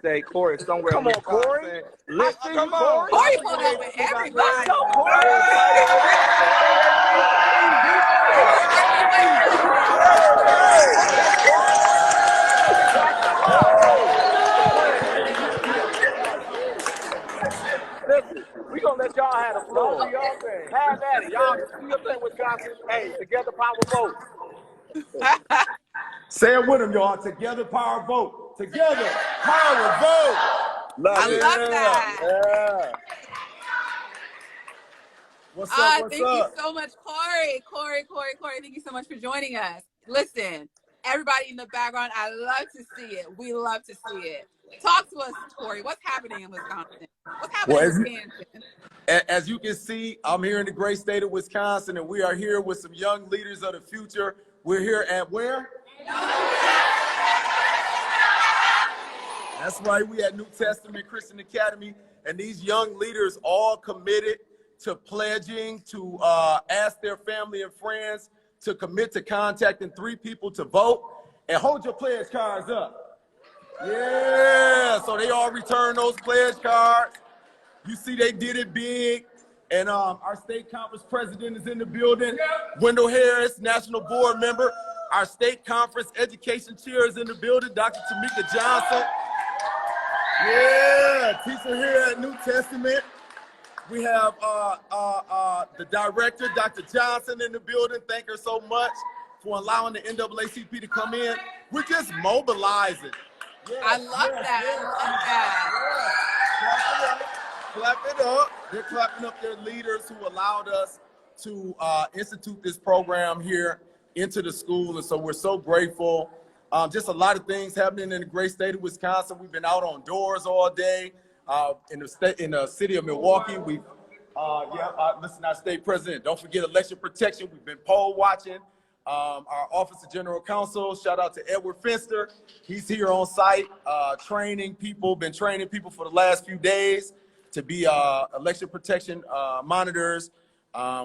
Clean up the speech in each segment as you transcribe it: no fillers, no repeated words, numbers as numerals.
State. Corey is somewhere. Come on, Corey. Let's see Come you, on. Corey pulled up with everybody. Let's go, Corey. Listen, we gonna let y'all have the floor. Have at it. Y'all do your thing, Wisconsin. Hey, together, power vote. Say it with them, y'all. Together, power vote. Together, power vote. I love that. Yeah. What's up? What's thank up? you so much, Corey. Corey, thank you so much for joining us. Listen, everybody in the background, I love to see it. We love to see it. Talk to us, Corey. What's happening in Wisconsin? What's happening in Wisconsin? As you can see, I'm here in the great state of Wisconsin, and we are here with some young leaders of the future. We're here at where? That's right. We at New Testament Christian Academy, and these young leaders all committed to pledging to ask their family and friends to commit to contacting 3 people to vote. And hold your pledge cards up. Yeah, so they all returned those pledge cards. You see they did it big. And our state conference president is in the building. Wendell Harris, national board member. Our state conference education chair is in the building, Dr. Tamika Johnson. Yeah, teacher here at New Testament. We have the director, Dr. Johnson, in the building. Thank her so much for allowing the NAACP to come in. We're just mobilizing. Yes, I love that. Clap it up. They're clapping up their leaders who allowed us to institute this program here into the school. And so we're so grateful. Just a lot of things happening in the great state of Wisconsin. We've been out on doors all day. In the city of Milwaukee, listen, our state president, don't forget election protection. We've been poll watching. Our Office of General Counsel, shout out to Edward Finster. He's here on site, training people, been training people for the last few days to be election protection monitors.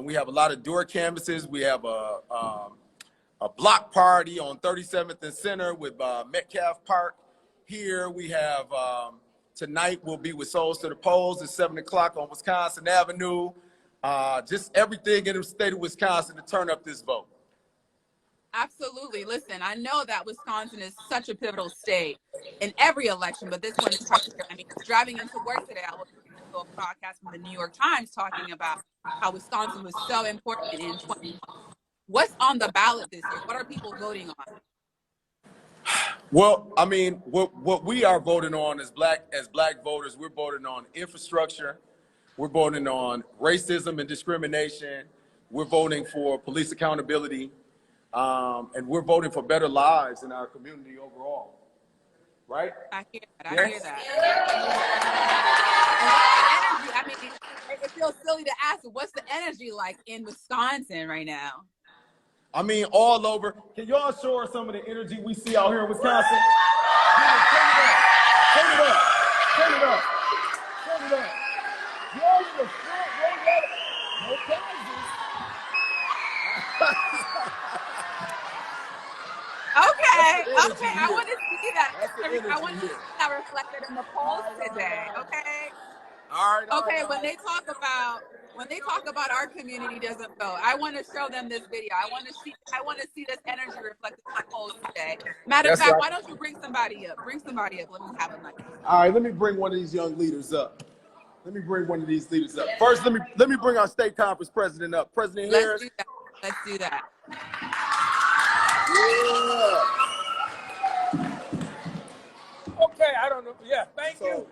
We have a lot of door canvases. We have a block party on 37th and Center with Metcalf Park here. We have tonight we'll be with Souls to the Polls at 7 o'clock on Wisconsin Avenue. Just everything in the state of Wisconsin to turn up this vote. Absolutely. Listen, I know that Wisconsin is such a pivotal state in every election, but this one in particular. I mean, driving into work today, I was listening to a podcast from the New York Times talking about how Wisconsin was so important in 2020. What's on the ballot this year? What are people voting on? Well, I mean, what we are voting on as black voters, we're voting on infrastructure. We're voting on racism and discrimination. We're voting for police accountability. And we're voting for better lives in our community overall. Right? I hear that. I hear that. And what's the energy? I mean, it feels silly to ask, what's the energy like in Wisconsin right now? I mean, all over. Can y'all show us some of the energy we see out here in Wisconsin? Turn it up. Turn it up. Turn it up. Roll the front, roll that. No prizes. Okay, I want to see that. I want to see that reflected in the polls today. Okay. All right. Okay. When they talk about our community doesn't vote, I want to show them this video. I want to see this energy reflected in the polls today. Matter of fact, why don't you bring somebody up? Bring somebody up. Let me have a mic. All right. Let me bring one of these young leaders up. First, let me bring our state conference president up. President Harris. Let's do that. Yeah. Okay, I don't know. Yeah, thank you.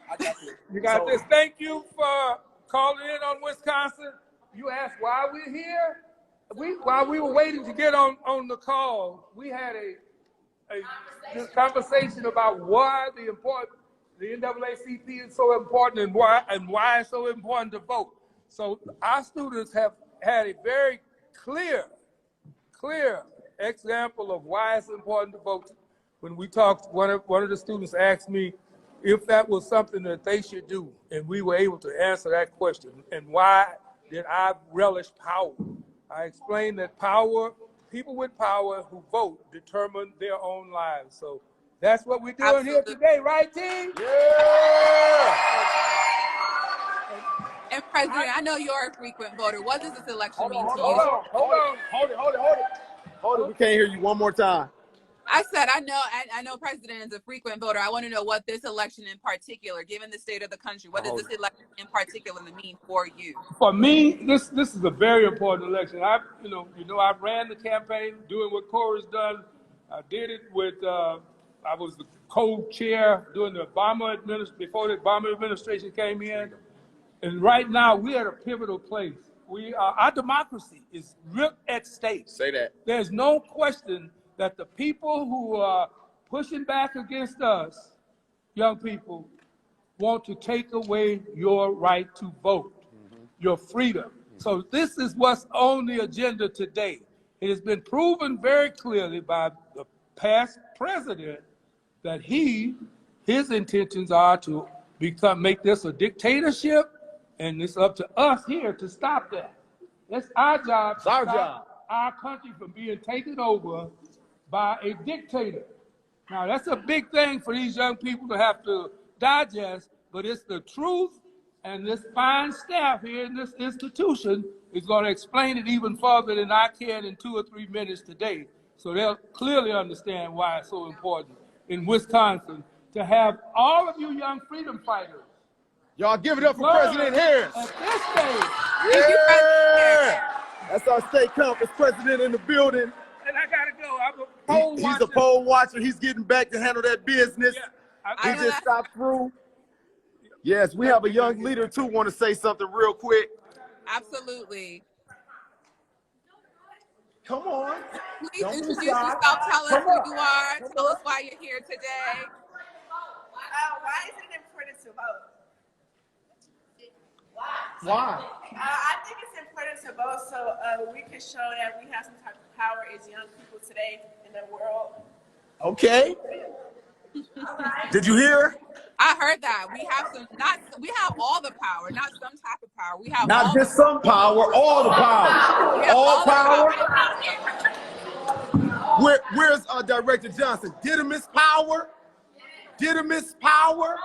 I got you. You got this. Thank you for calling in on Wisconsin. You asked why we're here. While we were waiting to get on the call, we had a conversation about why the NAACP is so important and why it's so important to vote. So our students have had a very clear example of why it's important to vote. When we talked, one of the students asked me if that was something that they should do, and we were able to answer that question. And why did I relish power? I explained that people with power who vote determine their own lives. So That's what we're doing Absolutely. here today, right, team? Yeah. And President, I know you're a frequent voter. What does this election mean to you? Hold it. We can't hear you one more time. I said, I know President is a frequent voter. I want to know what this election in particular, given the state of the country, what does this election in particular mean for you? For me, this is a very important election. I ran the campaign doing what Corey's done. I did it with, I was the co-chair during the Obama administration, before the Obama administration came in. And right now, we're at a pivotal place. Our democracy is ripped at stake. Say that. There's no question that the people who are pushing back against us, young people, want to take away your right to vote, your freedom. So this is what's on the agenda today. It has been proven very clearly by the past president that his intentions are to make this a dictatorship, and it's up to us here to stop that. It's our job to stop our country from being taken over by a dictator. Now, that's a big thing for these young people to have to digest, but it's the truth, and this fine staff here in this institution is going to explain it even further than I can in 2 or 3 minutes today. So they'll clearly understand why it's so important in Wisconsin to have all of you young freedom fighters. Y'all give it up for President Harris. At this stage. Yeah. That's our state conference president in the building. And I gotta go. I'm a poll watcher. He's a poll watcher. He's getting back to handle that business. Yeah, he just stopped through. Yes, we have a young leader too. Want to say something real quick? Absolutely. Come on. Please introduce yourself. Tell us who you are. Tell us why you're here today. Why is it important to vote? Why? I think it's important to vote so we can show that we have some type of power as young people today in the world. Okay. Did you hear? I heard that. We have all the power, not some type of power. We have Not all just some power, all the power. we have All power. power. Where's Director Johnson? Didymus power? Didymus power?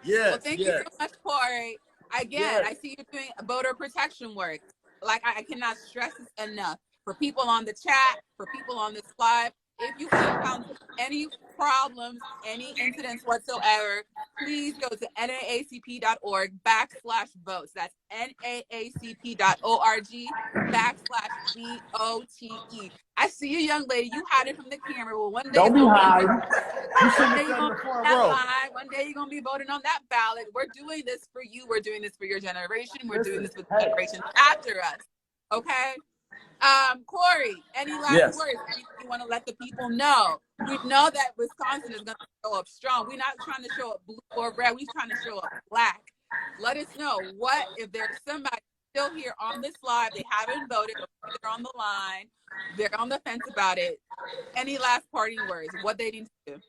Yes. Well, thank you so much, Corey. Again, I see you doing voter protection work. Like, I cannot stress this enough. For people on the chat, for people on this live, if you encounter any problems, any incidents whatsoever, please go to naacp.org/votes. That's naacp.org/VOTE. I see you, young lady. You hide it from the camera. Well, one day Don't be hiding. One day you're gonna be voting on that ballot. We're doing this for you. We're doing this for your generation. We're doing this for the generation after us. Okay. Corey, any last words? Anything you want to let the people know? We know that Wisconsin is going to show up strong. We're not trying to show up blue or red. We're trying to show up black. Let us know what if there's somebody still here on this live, they haven't voted, or they're on the line, they're on the fence about it. Any last parting words? What they need to do?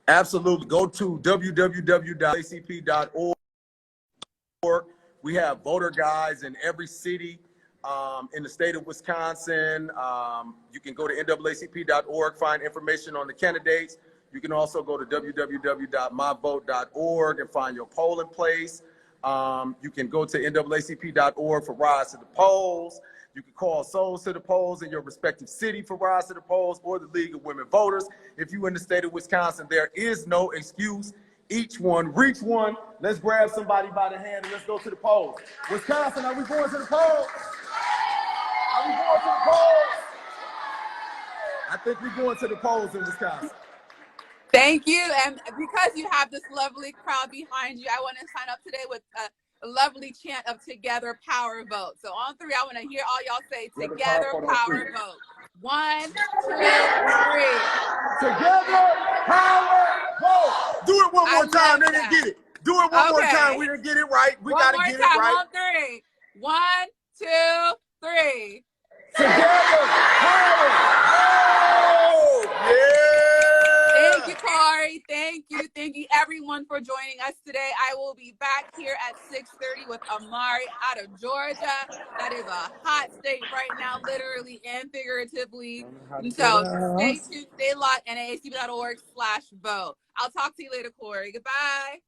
Absolutely. Go to www.naacp.org. We have voter guides in every city. In the state of Wisconsin, you can go to naacp.org, find information on the candidates. You can also go to www.myvote.org and find your polling place. You can go to naacp.org for Rise to the Polls. You can call Souls to the Polls in your respective city for Rise to the Polls or the League of Women Voters. If you're in the state of Wisconsin, there is no excuse. Each one, reach one. Let's grab somebody by the hand and let's go to the polls. Wisconsin, are we going to the polls? Are we going to the polls? I think we're going to the polls in Wisconsin. Thank you. And because you have this lovely crowd behind you, I want to sign up today with a lovely chant of Together Power Vote. So on 3, I want to hear all y'all say Together Power Vote. 1, 2, 3. Together Power Vote. Do it one more time. They didn't get it. Do it one more time. We didn't get it right. We got to get it right. On 3. 1, 2, 3. Together Power Vote. Yeah. Thank you, Corey. Amari, thank you. Thank you everyone for joining us today. I will be back here at 6:30 with Amari out of Georgia. That is a hot state right now, literally and figuratively. And so stay tuned, stay locked, naacp.org/vote. I'll talk to you later, Corey. Goodbye.